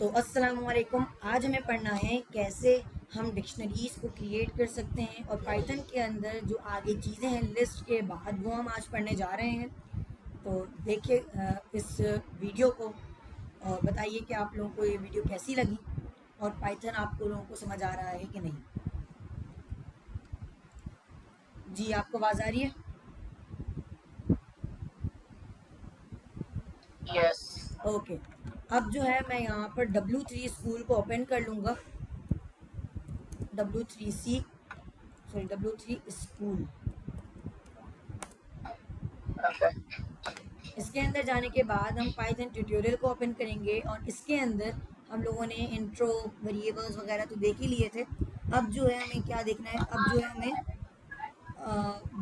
तो अस्सलाम वालेकुम। आज हमें पढ़ना है कैसे हम डिक्शनरीज को क्रिएट कर सकते हैं और पाइथन के अंदर जो आगे चीज़ें हैं लिस्ट के बाद वो हम आज पढ़ने जा रहे हैं। तो देखिए इस वीडियो को और बताइए कि आप लोगों को ये वीडियो कैसी लगी और पाइथन आपको लोगों को समझ आ रहा है कि नहीं। जी आपको आवाज़ आ रही है? यस। ओके। अब जो है मैं यहाँ पर W3 स्कूल को ओपन कर लूँगा। W3 school. ओके। इसके अंदर जाने के बाद हम पाइथन ट्यूटोरियल को ओपन करेंगे और इसके अंदर हम लोगों ने इंट्रो वेरिएबल्स वगैरह तो देख ही लिए थे। अब जो है हमें क्या देखना है, अब जो है हमें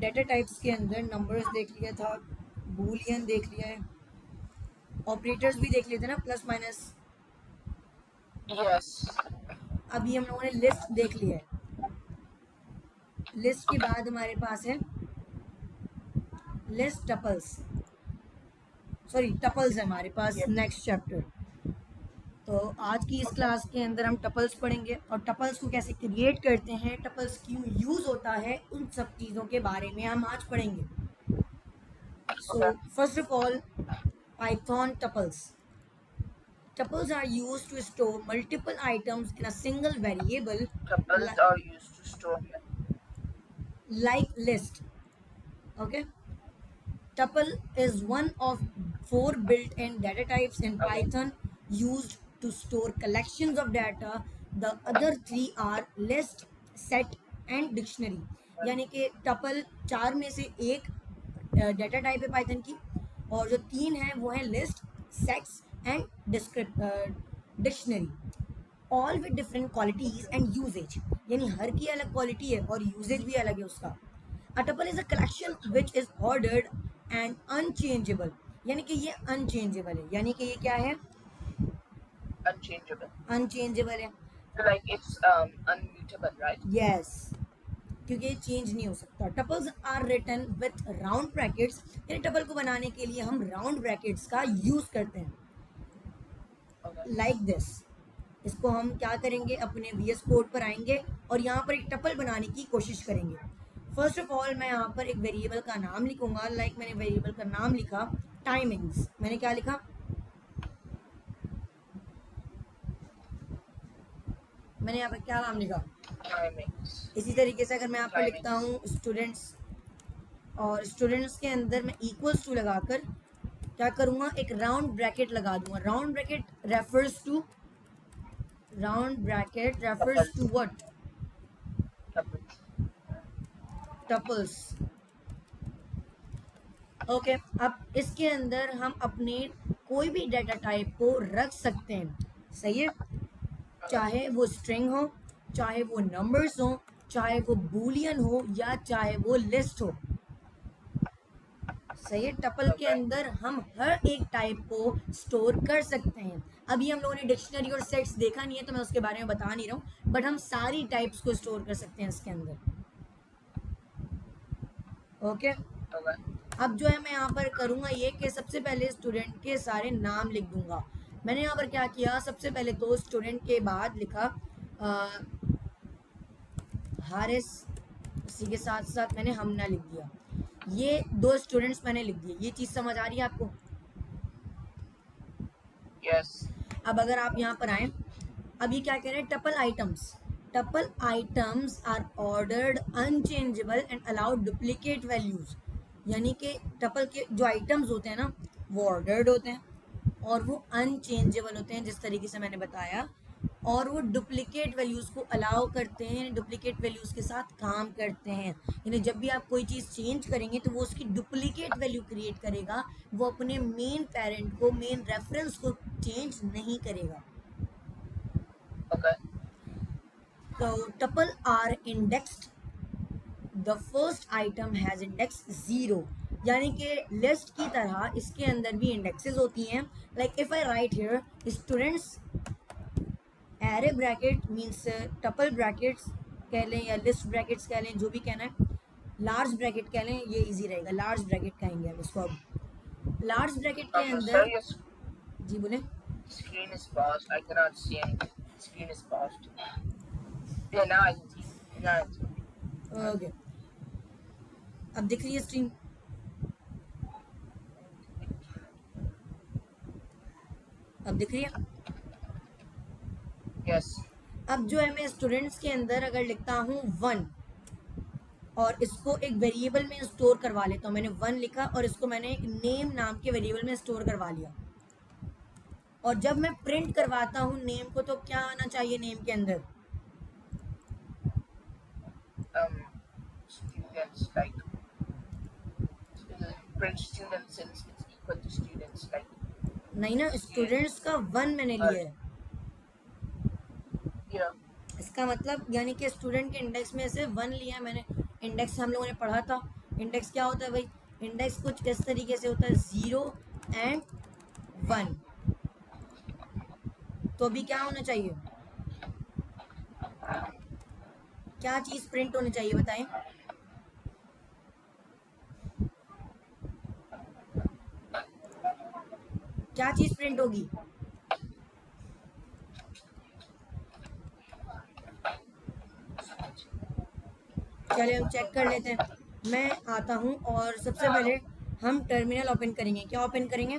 डेटा टाइप्स के अंदर नंबर्स देख लिया था, बूलियन देख लिया है, ऑपरेटर्स भी देख लिए थे ना, प्लस माइनस। यस। अभी हम लोगों ने लिस्ट देख लिया है। लिस्ट के बाद हमारे पास है लिस्ट टपल्स, सॉरी टपल्स है हमारे पास नेक्स्ट चैप्टर। तो आज की इस क्लास के अंदर हम टपल्स पढ़ेंगे और टपल्स को कैसे क्रिएट करते हैं, टपल्स क्यों यूज होता है, उन सब चीज़ों के बारे में हम आज पढ़ेंगे। So first of all Python tuples. Tuples are used to store multiple items in a single variable Tuples are used to store like list. Okay. Tuple is one of 4 built-in data types in Python used to store collections of data. The other 3 are list, set and dictionary. यानी कि tuple 4 में से एक data type है Python की और जो 3 है वो है list, sets and dictionary, all with different qualities and uses. यानी हर की अलग क्वालिटी है और यूजेज भी अलग है उसका। A tuple is a collection which is ordered and unchangeable. यानी कि ये unchangeable है, यानी कि ये क्या है? unchangeable. Unchangeable है। So like it's unmutable, right? Yes. क्योंकि ये चेंज नहीं हो सकता। Tuples are written with round brackets, यानी टपल को बनाने के लिए हम राउंड ब्रैकेट्स का यूज करते हैं। Like this. इसको हम क्या करेंगे, अपने VS कोड पर आएंगे और यहाँ पर एक टपल बनाने की कोशिश करेंगे। फर्स्ट ऑफ ऑल मैं यहाँ पर एक वेरिएबल का नाम लिखूंगा। लाइक मैंने वेरिएबल का नाम लिखा टाइमिंग्स। मैंने क्या लिखा? मैंने यहाँ पर क्या नाम लिखा? Timings. इसी तरीके से अगर मैं यहाँ पर लिखता हूँ स्टूडेंट्स और स्टूडेंट्स के अंदर मैं इक्वल्स टू लगाकर क्या करूँगा, एक राउंड ब्रैकेट लगा दूंगा। Round bracket refers to what? Tuples. Okay. अब इसके अंदर हम अपने कोई भी डेटा टाइप को रख सकते हैं, सही है? चाहे वो स्ट्रिंग हो, चाहे वो नंबर्स हो, चाहे वो बूलियन हो या चाहे वो लिस्ट हो, सही है? टपल के अंदर हम हर एक टाइप को स्टोर कर सकते हैं। अभी हम लोगों ने डिक्शनरी और सेट्स देखा नहीं है तो मैं उसके बारे में बता नहीं रहा हूँ, बट हम सारी टाइप्स को स्टोर कर सकते हैं इसके अंदर। ओके। अब जो है मैं यहाँ पर करूँगा ये कि सबसे पहले स्टूडेंट के सारे नाम लिख दूंगा। मैंने यहाँ पर क्या किया, सबसे पहले तो स्टूडेंट के बाद लिखा हारिस, उसी के साथ साथ मैंने हमना लिख दिया। ये 2 स्टूडेंट्स मैंने लिख दिए। ये चीज़ समझ आ रही है आपको? Yes. अब अगर आप यहाँ पर आए, अब ये क्या कह रहे हैं, tuple items. Tuple items are ordered unchangeable and allowed duplicate values. यानी कि टपल के जो आइटम्स होते हैं ना वो ऑर्डर्ड होते हैं और वो अनचेंजेबल होते हैं जिस तरीके से मैंने बताया, और वो डुप्लीकेट वैल्यूज को अलाउ करते हैं, डुप्लीकेट वैल्यूज के साथ काम करते हैं। यानी जब भी आप कोई चीज़ चेंज करेंगे तो वो उसकी डुप्लीकेट वैल्यू क्रिएट करेगा, वो अपने मेन पेरेंट को, मेन रेफरेंस को चेंज नहीं करेगा। Okay. So tuple are indexed. The first item has index 0. यानी कि लिस्ट की तरह इसके अंदर भी इंडेक्सेस होती हैं। Like if I right here students array bracket means tuple brackets कह लें या लिस्ट ब्रैकेट्स कह लें, जो भी कहना है, लार्ज ब्रैकेट कह लें, ये इजी रहेगा। लार्ज ब्रैकेट कहेंगे हम इसको। अब लार्ज ब्रैकेट के अंदर Sorry, जी बोले। Screen is paused. I cannot see anything. Screen is paused. Yeah, now I can see. Now I can see. Okay, अब दिख रही है स्क्रीन? अब दिख रही है? Yes. अब जो है मैं स्टूडेंट्स के अंदर अगर लिखता हूँ 1 और इसको एक वेरिएबल में स्टोर करवा लेता हूँ, मैंने 1 लिखा और इसको मैंने नेम नाम के वेरिएबल में स्टोर करवा लिया, और जब मैं प्रिंट करवाता हूँ नेम को, तो क्या आना चाहिए नेम के अंदर? Students like print students since it's equal to students like. नहीं ना, स्टूडेंट्स का 1 मैंने लिया है। Yeah. इसका मतलब यानी कि स्टूडेंट के इंडेक्स में से 1 लिया है मैंने। इंडेक्स हम लोगों ने पढ़ा था, इंडेक्स क्या होता है भाई? इंडेक्स कुछ इस तरीके से होता है, 0 एंड 1। तो अभी क्या होना चाहिए? क्या चीज प्रिंट होनी चाहिए बताएं? क्या चीज प्रिंट होगी? चलिए हम चेक कर लेते हैं। मैं आता हूं और सबसे पहले हम टर्मिनल ओपन करेंगे। क्या ओपन करेंगे?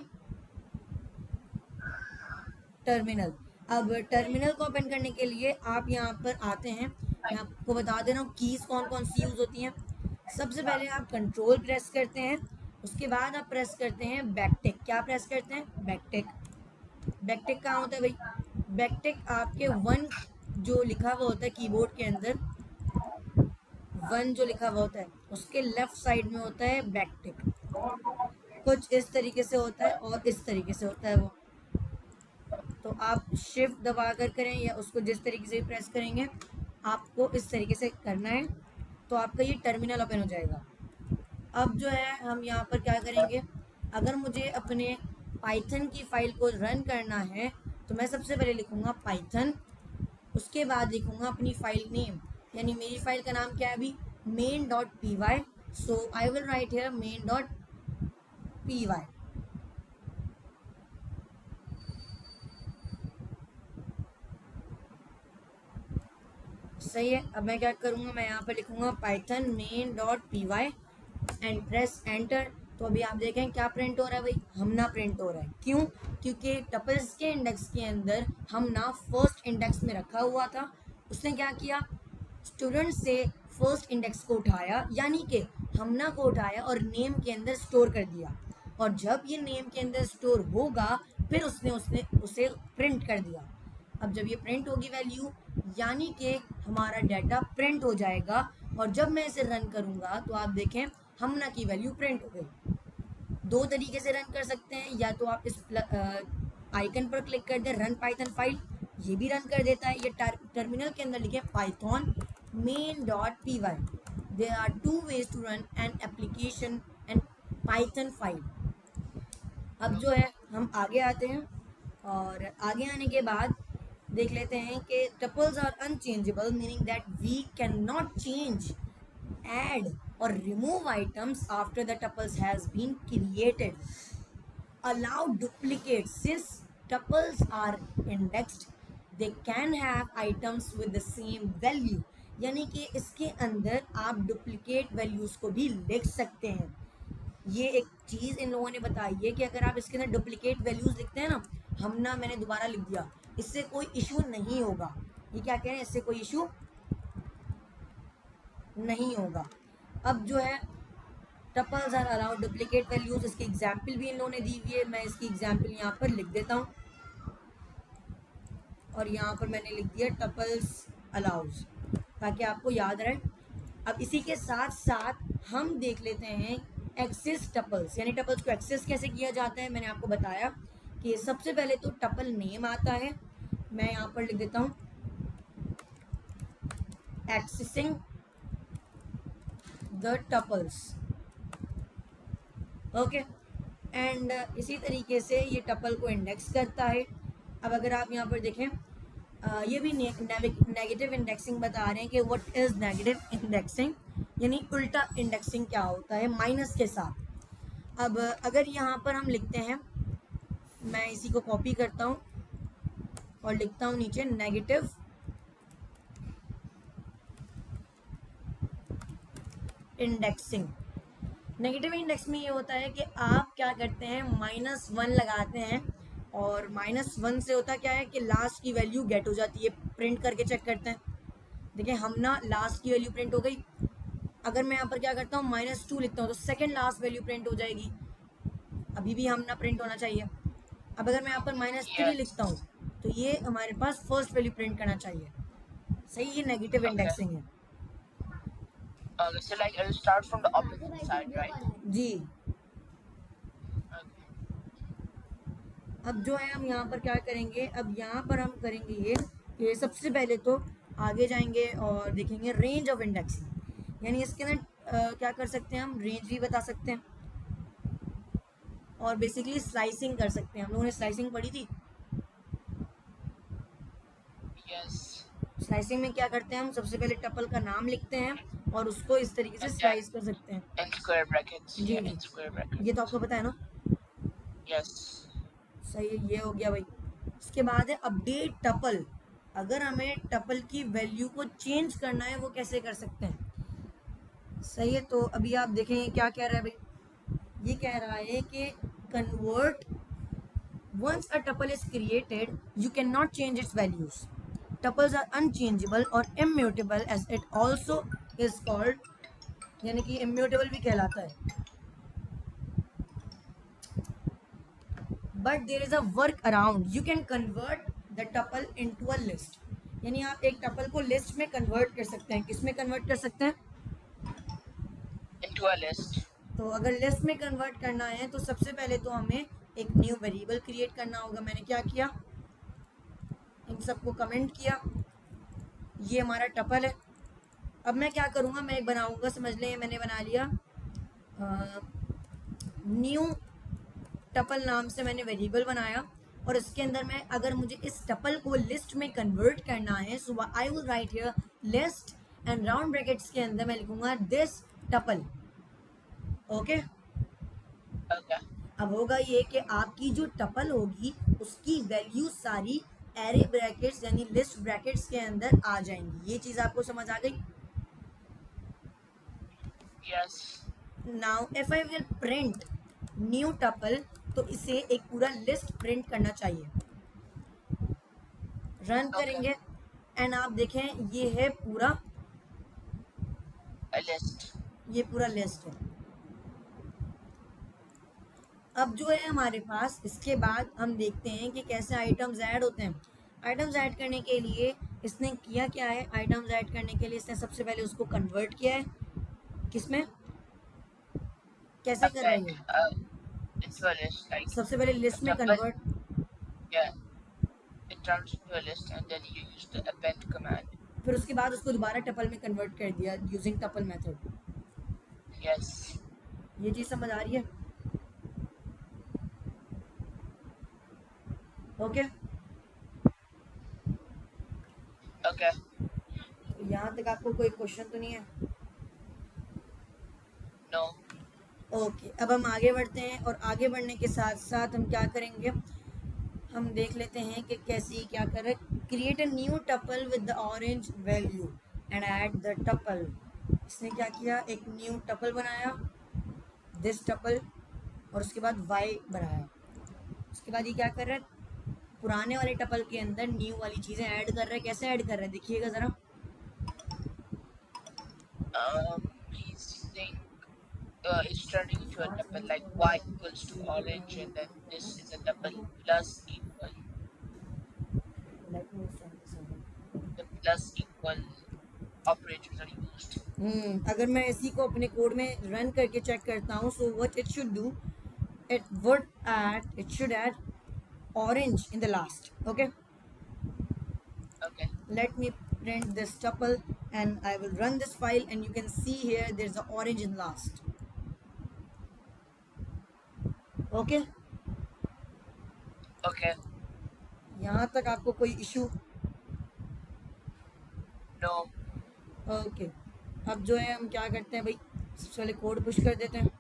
टर्मिनल। अब टर्मिनल को ओपन करने के लिए आप यहाँ पर आते हैं, मैं आपको बता दे रहा हूँ कीज कौन कौन सी यूज होती हैं। सबसे पहले आप कंट्रोल प्रेस करते हैं, उसके बाद आप प्रेस करते हैं बैकटिक। क्या प्रेस करते हैं? बैकटिक। बैकटिक कहाँ होता है भाई? बैकटिक आपके 1 जो लिखा हुआ होता है कीबोर्ड के अंदर, 1 जो लिखा हुआ होता है उसके लेफ्ट साइड में होता है बैकटिक। कुछ इस तरीके से होता है और इस तरीके से होता है वो। तो आप शिफ्ट दबा कर करें या उसको जिस तरीके से प्रेस करेंगे, आपको इस तरीके से करना है, तो आपका ये टर्मिनल ओपन हो जाएगा। अब जो है हम यहाँ पर क्या करेंगे, अगर मुझे अपने पाइथन की फाइल को रन करना है तो मैं सबसे पहले लिखूँगा पाइथन, उसके बाद लिखूँगा अपनी फाइल नेम, यानी मेरी फाइल का नाम क्या है अभी? main.py। So I will write here main.py। सही है। अब मैं क्या करूँगा, मैं यहाँ पर लिखूँगा Python main.py and press enter. तो अभी आप देखें क्या प्रिंट हो रहा है भाई? हमना प्रिंट हो रहा है। क्यों? क्योंकि टपल्स के इंडेक्स के अंदर हमना फर्स्ट इंडेक्स में रखा हुआ था। उसने क्या किया? स्टूडेंट से फर्स्ट इंडेक्स को उठाया, यानी कि हमना को उठाया और नेम के अंदर स्टोर कर दिया, और जब ये नेम के अंदर स्टोर होगा फिर उसने उसे प्रिंट कर दिया। अब जब ये प्रिंट होगी वैल्यू, यानी कि हमारा डाटा प्रिंट हो जाएगा, और जब मैं इसे रन करूँगा तो आप देखें हमना की वैल्यू प्रिंट हो गई। 2 तरीके से रन कर सकते हैं, या तो आप इस आइकन पर क्लिक कर दें रन पाइथन फाइल, ये भी रन कर देता है। ये टर्मिनल के अंदर लिखे Python main.py। There are 2 ways to run an application and Python file. अब जो है हम आगे आते हैं, और आगे आने के बाद देख लेते हैं कि tuples are unchangeable, meaning that we can not change, add or remove items after the tuples has been created. Allow duplicates. Since tuples are indexed, they can have items with the same value। यानी कि इसके अंदर आप duplicate values को भी लिख सकते हैं। ये एक चीज़ इन लोगों ने बताई है कि अगर आप इसके अंदर डुप्लीकेट वैल्यूज लिखते हैं ना, हमना मैंने दोबारा लिख दिया, इससे कोई इशू नहीं होगा। ये क्या कह रहे हैं? इससे कोई इशू नहीं होगा। अब जो है tuples are allowed duplicate values, इसकी एग्जाम्पल भी इन लोगों ने दी हुई है। मैं इसकी एग्जाम्पल यहाँ पर लिख देता हूँ, और यहाँ पर मैंने लिख दिया टपल्स अलाउज, ताकि आपको याद रहे। अब इसी के साथ साथ हम देख लेते हैं एक्सेस टपल्स, यानी टपल्स को एक्सेस कैसे किया जाता है। मैंने आपको बताया कि सबसे पहले तो टपल नेम आता है, मैं यहाँ पर लिख देता हूँ accessing the tuples. Okay, and इसी तरीके से ये टपल को इंडेक्स करता है। अब अगर आप यहाँ पर देखें, ये भी नेगेटिव इंडेक्सिंग बता रहे हैं कि व्हाट इज नेगेटिव इंडेक्सिंग, यानी उल्टा इंडेक्सिंग क्या होता है, माइनस के साथ। अब अगर यहाँ पर हम लिखते हैं, मैं इसी को कॉपी करता हूँ और लिखता हूँ नीचे नेगेटिव इंडेक्सिंग। नेगेटिव इंडेक्स में ये होता है कि आप क्या करते हैं, -1 लगाते हैं, और -1 से होता क्या है कि लास्ट की वैल्यू गेट हो जाती है। प्रिंट करके चेक करते हैं, देखिए हम ना लास्ट की वैल्यू प्रिंट हो गई। अगर मैं यहाँ पर क्या करता हूँ -2 लिखता हूँ तो सेकेंड लास्ट वैल्यू प्रिंट हो जाएगी, अभी भी हम ना प्रिंट होना चाहिए। अब अगर मैं यहाँ पर -3 Yes. लिखता हूँ तो ये हमारे पास फर्स्ट वैल्यू प्रिंट करना चाहिए। सही, ये नेगेटिव Okay. इंडेक्सिंग है। So like it'll start from the opposite side, right? जी। Okay. अब जो है हम यहाँ पर क्या करेंगे, अब यहाँ पर हम करेंगे ये कि सबसे पहले तो आगे जाएंगे और देखेंगे रेंज ऑफ इंडेक्सिंग, यानी इसके अंदर क्या कर सकते हैं, हम रेंज भी बता सकते हैं और बेसिकली स्लाइसिंग कर सकते हैं। हम लोगों ने स्लाइसिंग पढ़ी थी। Yes. स्लाइसिंग में क्या करते हैं, हम सबसे पहले टपल का नाम लिखते हैं और उसको इस तरीके से And then स्लाइस कर सकते हैं। in square brackets. Ji Yeah, ji, in square brackets. ये तो आपको पता है ना। Yes. सही है, ये हो गया भाई। इसके बाद है अपडेट टपल। अगर हमें टपल की वैल्यू को चेंज करना है वो कैसे कर सकते हैं। सही है, तो अभी आप देखेंगे क्या कह रहा है भाई, ये कह रहा है कि convert once a tuple is created you cannot change its values. Tuples are unchangeable or immutable as it also is called, यानी कि immutable भी कहलाता है। But there is a work around, you can convert the tuple into a list, यानी आप एक tuple को list में कन्वर्ट कर सकते हैं। किस में कन्वर्ट कर सकते हैं, Into a list. तो अगर लिस्ट में कन्वर्ट करना है तो सबसे पहले तो हमें एक न्यू वेरिएबल क्रिएट करना होगा। मैंने क्या किया, इन सबको कमेंट किया, ये हमारा टपल है। अब मैं क्या करूँगा, मैं एक बनाऊँगा, समझ लें मैंने बना लिया न्यू टपल नाम से मैंने वेरिएबल बनाया, और इसके अंदर मैं अगर मुझे इस टपल को लिस्ट में कन्वर्ट करना है so I will write here list and round brackets के अंदर मैं लिखूंगा दिस टपल। Okay, Okay. अब होगा ये कि आपकी जो टपल होगी उसकी वैल्यू सारी एरे ब्रैकेट्स यानी लिस्ट ब्रैकेट्स के अंदर आ जाएंगी। ये चीज़ आपको समझ आ गई। Yes. Now if I will print new tuple तो इसे एक पूरा लिस्ट प्रिंट करना चाहिए। Run Okay. करेंगे एंड आप देखें ये है पूरा, A list. ये पूरा लिस्ट है। अब जो है हमारे पास, इसके बाद हम देखते हैं कि कैसे आइटम्स ऐड होते हैं। आइटम्स ऐड करने के लिए इसने किया क्या है, आइटम्स ऐड करने के लिए इसने सबसे पहले उसको कन्वर्ट किया है, किसमें, कैसे कर रहा है Append. ये, Into a list. Like सबसे पहले लिस्ट में tuple. Convert, Yeah. It turns into a list, and then you use the append command. फिर उसके बाद उसको दोबारा टपल में कन्वर्ट कर दिया यूजिंग टपल मेथड। Yes. ये चीज़ समझ आ रही है। Okay, Okay. तो यहाँ तक आपको कोई क्वेश्चन तो नहीं है। No. ओके, अब हम आगे बढ़ते हैं और आगे बढ़ने के साथ साथ हम क्या करेंगे, हम देख लेते हैं कि कैसी क्या कर रहे। Create a new tuple with the orange value and add the tuple. इसने क्या किया, एक न्यू टपल बनाया, दिस टपल, और उसके बाद वाई बनाया। उसके बाद ये क्या कर रहा है, पुराने वाले टपल के अंदर न्यू वाली चीज़ें ऐड कर रहा है। कैसे ऐड कर रहा है देखिएगा ज़रा। He's saying it's turning into a tuple like y equals to orange, and then this is a tuple plus equal. The plus equal operators are used. अगर मैं इसी को अपने कोड में रन करके चेक करता हूँ, so what it should do, it should add orange in the last. Okay, Okay. let me print this tuple and I will run this file and you can see here there's a orange in last. Okay, Okay. यहाँ तक आपको कोई issue? No. Okay, अब जो है हम क्या करते हैं भाई, सबसे पहले कोड पुश कर देते हैं।